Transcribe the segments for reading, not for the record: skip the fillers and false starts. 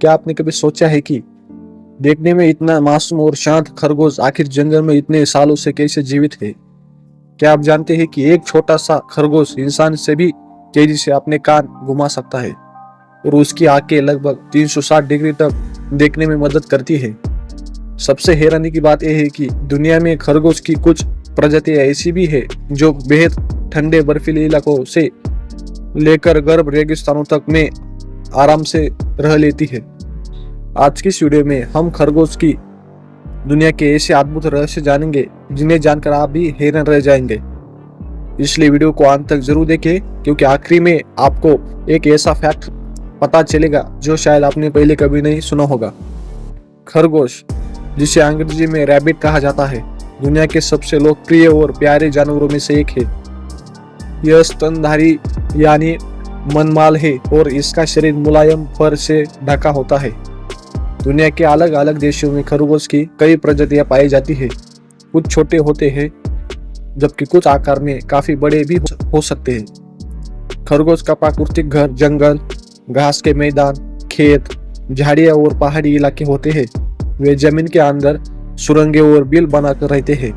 क्या आपने कभी सोचा है कि देखने में इतना मासूम और शांत खरगोश आखिर जंगल में इतने सालों से कैसे जीवित है? क्या आप जानते हैं कि एक छोटा सा खरगोश इंसान से भी तेजी से अपने कान घुमा सकता है और उसकी आंखें लगभग 360 डिग्री तक देखने में मदद करती है। सबसे हैरानी की बात यह है कि दुनिया में खरगोश की कुछ प्रजातियां ऐसी भी है जो बेहद ठंडे बर्फीले इलाकों से लेकर गर्म रेगिस्तानों तक में आराम से रह लेती है। आज की इस वीडियो में हम खरगोश की दुनिया के ऐसे अद्भुत रहस्य जानेंगे जिन्हें जानकर आप भी हैरान रह जाएंगे। इसलिए वीडियो को अंत तक जरूर देखें, क्योंकि आखिरी में आपको एक ऐसा फैक्ट पता चलेगा जो शायद आपने पहले कभी नहीं सुना होगा। खरगोश, जिसे अंग्रेजी में रैबिट कहा जाता है, दुनिया के सबसे लोकप्रिय और प्यारे जानवरों में से एक है। यह स्तनधारी यानी मनमाल है और इसका शरीर मुलायम फर से ढका होता है। दुनिया के अलग अलग देशों में खरगोश की कई प्रजातियां पाई जाती है। कुछ छोटे होते हैं जबकि कुछ आकार में काफी बड़े भी हो सकते हैं। खरगोश का प्राकृतिक घर जंगल, घास के मैदान, खेत, झाड़ियां और पहाड़ी इलाके होते हैं। वे जमीन के अंदर सुरंगें और बिल बनाकर रहते हैं।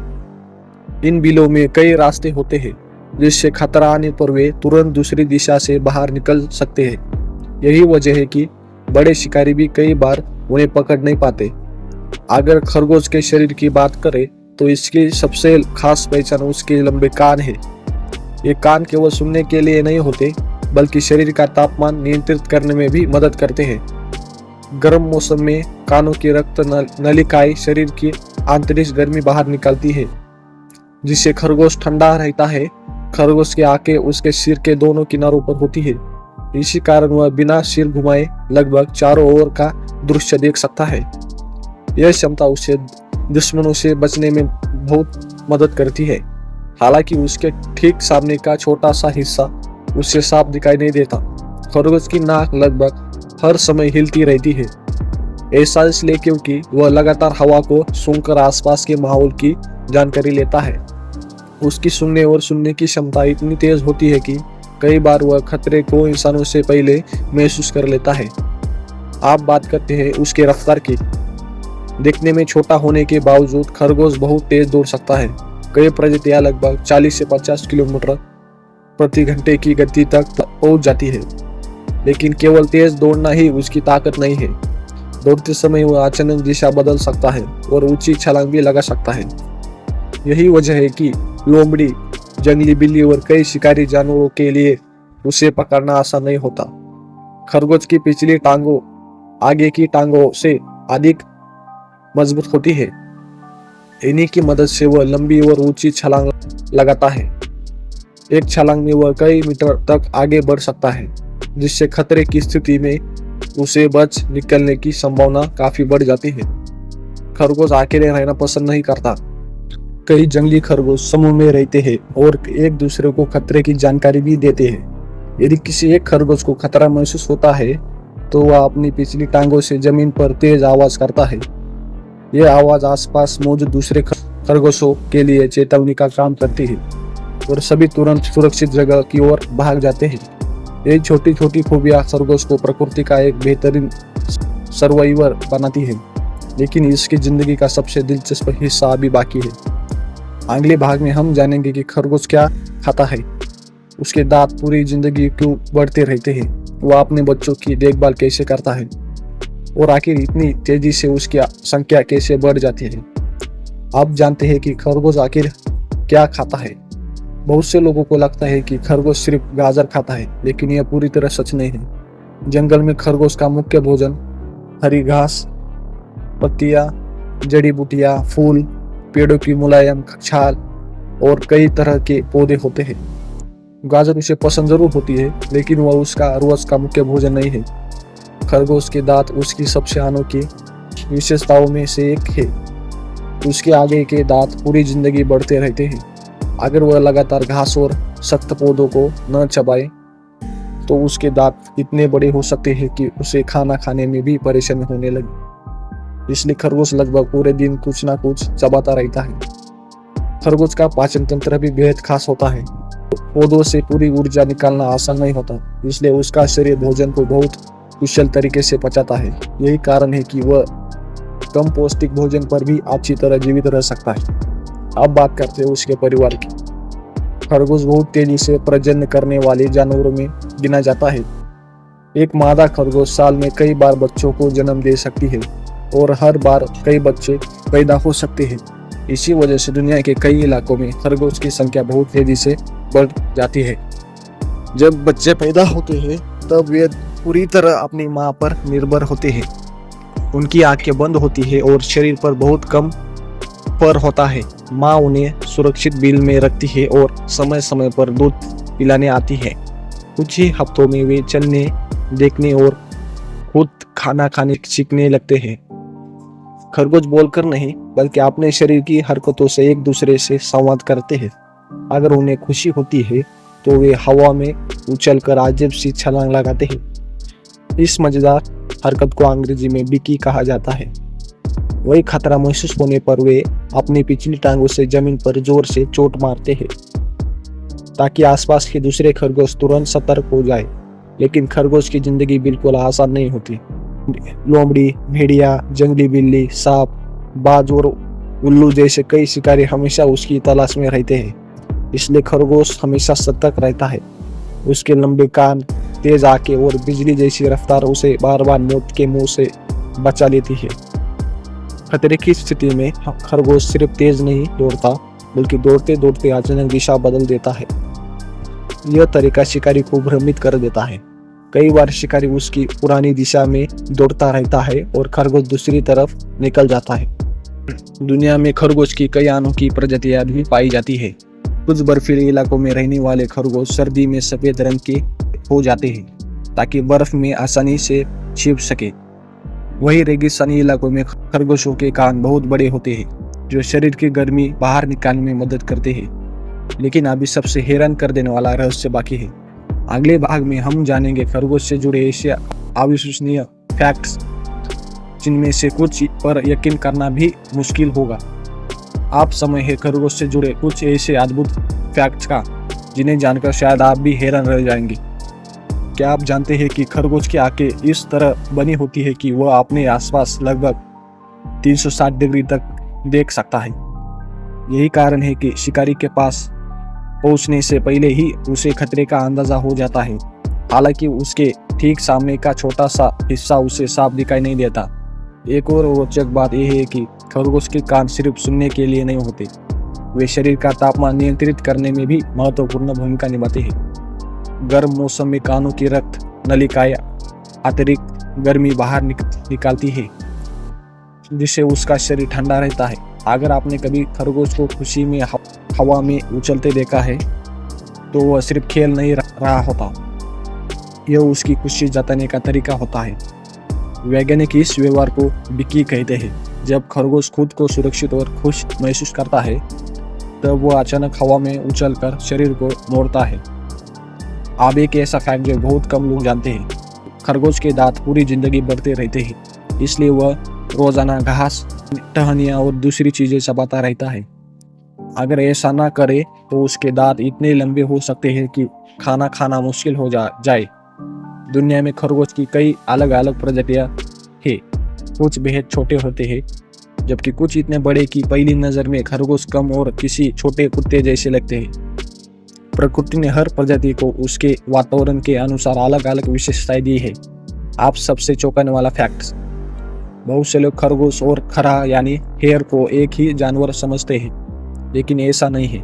इन बिलों में कई रास्ते होते हैं जिससे खतरा आने पर वे तुरंत दूसरी दिशा से बाहर निकल सकते हैं। यही वजह है कि बड़े शिकारी भी कई बार उन्हें पकड़ नहीं पाते। अगर खरगोश के शरीर की बात करें तो इसकी सबसे खास पहचान उसके लंबे कान है। ये कान केवल सुनने के लिए नहीं होते बल्कि शरीर का तापमान नियंत्रित करने में भी मदद करते हैं। गर्म मौसम में कानों की रक्त नलिकाएं शरीर की आंतरिक गर्मी बाहर निकालती है, जिससे खरगोश ठंडा रहता है। खरगोश की आंखें उसके सिर के दोनों किनारों पर होती है। इसी कारण वह बिना सिर घुमाए लगभग चारों ओर का दृश्य देख सकता है। यह क्षमता उसे दुश्मनों से बचने में बहुत मदद करती है। हालांकि उसके ठीक सामने का छोटा सा हिस्सा उसे साफ दिखाई नहीं देता। खरगोश की नाक लगभग हर समय हिलती रहती है। ऐसा इसलिए क्योंकि वह लगातार हवा को सूंघकर आसपास के माहौल की जानकारी लेता है। उसकी सुनने और सुनने की क्षमता इतनी तेज होती है कि कई बार वह खतरे को इंसानों से पहले महसूस कर लेता है। आप बात करते हैं उसके रफ्तार की। दिखने में छोटा होने के बावजूद खरगोश बहुत तेज दौड़ सकता है। कई प्रजातियां लगभग 40 से 50 किलोमीटर प्रति घंटे की गति तक पहुंच जाती है। लेकिन केवल तेज दौड़ना ही उसकी ताकत नहीं है। दौड़ते समय वह अचानक दिशा बदल सकता है और ऊंची छलांग भी लगा सकता है। यही वजह है कि लोमड़ी, जंगली बिल्ली और कई शिकारी जानवरों के लिए उसे पकड़ना आसान नहीं होता। खरगोश की पिछली टांगों आगे की टांगों से अधिक मजबूत होती है। इन्हीं की मदद से वह लंबी और ऊंची छलांग लगाता है। एक छलांग में वह कई मीटर तक आगे बढ़ सकता है, जिससे खतरे की स्थिति में उसे बच निकलने की संभावना काफी बढ़ जाती है। खरगोश अकेले रहना पसंद नहीं करता। कई जंगली खरगोश समूह में रहते हैं और एक दूसरे को खतरे की जानकारी भी देते हैं। यदि किसी एक खरगोश को खतरा महसूस होता है तो वह अपनी पिछली टांगों से जमीन पर तेज आवाज करता है। यह आवाज आसपास मौजूद दूसरे खरगोशों के लिए चेतावनी का काम करती है और सभी तुरंत सुरक्षित जगह की ओर भाग जाते हैं। ये छोटी छोटी खूबियां खरगोश को प्रकृति का एक बेहतरीन सर्वाइवर बनाती है। लेकिन इसकी जिंदगी का सबसे दिलचस्प हिस्सा अभी बाकी है। अगले भाग में हम जानेंगे कि खरगोश क्या खाता है, उसके दांत पूरी जिंदगी क्यों बढ़ते रहते हैं, वह अपने बच्चों की देखभाल कैसे करता है और आखिर इतनी तेजी से उसकी संख्या कैसे बढ़ जाती है। आप जानते हैं कि खरगोश आखिर क्या खाता है? बहुत से लोगों को लगता है कि खरगोश सिर्फ गाजर खाता है, लेकिन यह पूरी तरह सच नहीं है। जंगल में खरगोश का मुख्य भोजन हरी घास, पत्तियां, जड़ी बूटियां, फूल, पेड़ों की मुलायम छाल और कई तरह के पौधे होते हैं। गाजर उसे पसंद जरूर होती है, लेकिन वह उसका रोज का मुख्य भोजन नहीं है। खरगोश के दांत उसकी सबसे अनोखी विशेषताओं में से एक है। उसके आगे के दांत पूरी जिंदगी बढ़ते रहते हैं। अगर वह लगातार घास और सख्त पौधों को न चबाए तो उसके दांत इतने बड़े हो सकते हैं कि उसे खाना खाने में भी परेशानी होने लगे। इसलिए खरगोश लगभग पूरे दिन कुछ ना कुछ चबाता रहता है। खरगोश का पाचन तंत्र भी बेहद खास होता है। पौधों से पूरी ऊर्जा निकालना आसान नहीं होता, इसलिए उसका शरीर भोजन को बहुत कुशल तरीके से पचाता है। यही कारण है कि वह कम पौष्टिक भोजन पर भी अच्छी तरह जीवित रह सकता है। अब बात करते हैं उसके परिवार की। खरगोश बहुत तेजी से प्रजनन करने वाले जानवरों में गिना जाता है। एक मादा खरगोश साल में कई बार बच्चों को जन्म दे सकती है और हर बार कई बच्चे पैदा हो सकते हैं। इसी वजह से दुनिया के कई इलाकों में खरगोश की संख्या बहुत तेजी से बढ़ जाती है। जब बच्चे पैदा होते हैं तब वे पूरी तरह अपनी मां पर निर्भर होते हैं। उनकी आंखें बंद होती है और शरीर पर बहुत कम फर होता है। मां उन्हें सुरक्षित बिल में रखती है और समय समय पर दूध पिलाने आती है। कुछ ही हफ्तों में वे चलने, देखने और खुद खाना खाने सीखने लगते हैं। खरगोश बोलकर नहीं बल्कि अपने शरीर की हरकतों से एक दूसरे से संवाद करते हैं। अगर उन्हें खुशी होती है तो वे हवा में उछलकर अजीब सी छलांग लगाते हैं। इस मजेदार हरकत को अंग्रेजी में बिकी कहा जाता है। वही खतरा महसूस होने पर वे अपनी पिछली टांगों से जमीन पर जोर से चोट मारते हैं ताकि आसपास के दूसरे खरगोश तुरंत सतर्क हो जाए। लेकिन खरगोश की जिंदगी बिल्कुल आसान नहीं होती। लोमड़ी, भेड़िया, जंगली बिल्ली, सांप, बाज और उल्लू जैसे कई शिकारी हमेशा उसकी तलाश में रहते हैं। इसलिए खरगोश हमेशा सतर्क रहता है। उसके लंबे कान, तेज आंखें और बिजली जैसी रफ्तार उसे बार बार मौत के मुंह से बचा लेती है। खतरे की स्थिति में खरगोश सिर्फ तेज नहीं दौड़ता बल्कि दौड़ते दौड़ते अचानक दिशा बदल देता है। यह तरीका शिकारी को भ्रमित कर देता है। कई बार शिकारी उसकी पुरानी दिशा में दौड़ता रहता है और खरगोश दूसरी तरफ निकल जाता है। दुनिया में खरगोश की कई अनोखी प्रजातियां भी पाई जाती है। कुछ बर्फीले इलाकों में रहने वाले खरगोश सर्दी में सफेद रंग के हो जाते हैं ताकि बर्फ में आसानी से छिप सके। वही रेगिस्तानी इलाकों में खरगोशों के कान बहुत बड़े होते हैं जो शरीर की गर्मी बाहर निकालने में मदद करते हैं। लेकिन अभी सबसे हैरान कर देने वाला रहस्य बाकी है। अगले भाग में हम जानेंगे खरगोश से जुड़े ऐसे अविश्वसनीय फैक्ट्स जिनमें से कुछ पर यकीन करना भी मुश्किल होगा। आप समय है खरगोश से जुड़े कुछ ऐसे अद्भुत फैक्ट्स का जिन्हें जानकर शायद आप भी हैरान रह जाएंगे। क्या आप जानते हैं कि खरगोश की आंखें इस तरह बनी होती है कि वह अपने आसपास लगभग 360 डिग्री तक देख सकता है। यही कारण है कि शिकारी के पास पहुंचने से पहले ही उसे खतरे का अंदाजा हो जाता है। हालांकि उसके ठीक सामने का छोटा सा हिस्सा उसे साफ दिखाई नहीं देता। एक और रोचक बात यह है कि खरगोश के कान सिर्फ सुनने के लिए नहीं होते, वे शरीर का तापमान नियंत्रित करने में भी महत्वपूर्ण भूमिका निभाते हैं। गर्म मौसम में कानों की रक्त नलिकाएं अतिरिक्त गर्मी बाहर निकालती है जिससे उसका शरीर ठंडा रहता है। अगर आपने कभी खरगोश को खुशी में हवा में उछलते देखा है तो वह सिर्फ खेल नहीं रहा होता, यह उसकी खुशी जताने का तरीका होता है। वैज्ञानिक इस व्यवहार को बिकी कहते हैं। जब खरगोश खुद को सुरक्षित और खुश महसूस करता है तब वह अचानक हवा में उछलकर शरीर को मोड़ता है। अब एक ऐसा फैक्ट जो बहुत कम लोग जानते हैं, खरगोश के दांत पूरी जिंदगी बढ़ते रहते हैं, इसलिए वह रोजाना घास, टहनियाँ और दूसरी चीजें चबाता रहता है। अगर ऐसा ना करे तो उसके दांत इतने लंबे हो सकते हैं कि खाना खाना मुश्किल हो जाए। दुनिया में खरगोश की कई अलग अलग प्रजातियां हैं। कुछ बेहद छोटे होते हैं जबकि कुछ इतने बड़े कि पहली नजर में खरगोश कम और किसी छोटे कुत्ते जैसे लगते हैं। प्रकृति ने हर प्रजाति को उसके वातावरण के अनुसार अलग अलग विशेषताएं दी है। आप सबसे चौंकाने वाला फैक्ट, बहुत से लोग खरगोश और खरहा यानी हेयर को एक ही जानवर समझते हैं, लेकिन ऐसा नहीं है।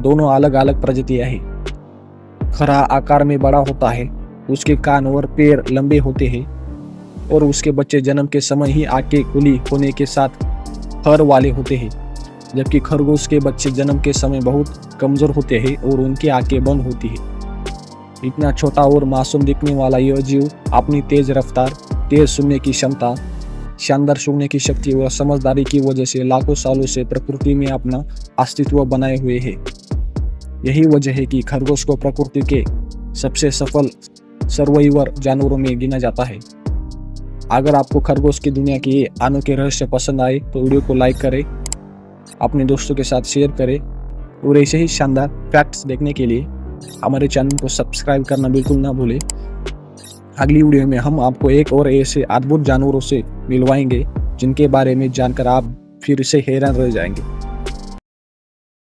दोनों अलग अलग प्रजातियां हैं। खरहा आकार में बड़ा होता है, उसके कान और पैर लंबे होते हैं और उसके बच्चे जन्म के समय ही आंखें खुली होने के साथ फर वाले होते हैं, जबकि खरगोश के बच्चे जन्म के समय बहुत कमजोर होते हैं और उनकी आंखें बंद होती है। इतना छोटा और मासूम दिखने वाला यह जीव अपनी तेज रफ्तार, तेज सुनने की क्षमता, शानदार सूंघने की शक्ति और समझदारी की वजह से लाखों सालों से प्रकृति में अपना अस्तित्व बनाए हुए है। यही वजह है कि खरगोश को प्रकृति के सबसे सफल सर्वाइवर जानवरों में गिना जाता है। अगर आपको खरगोश की दुनिया के अनोखे रहस्य पसंद आए तो वीडियो को लाइक करें, अपने दोस्तों के साथ शेयर करें और ऐसे ही शानदार फैक्ट्स देखने के लिए हमारे चैनल को सब्सक्राइब करना बिल्कुल ना भूलें। अगली वीडियो में हम आपको एक और ऐसे अद्भुत जानवरों से मिलवाएंगे जिनके बारे में जानकर आप फिर से हैरान रह जाएंगे।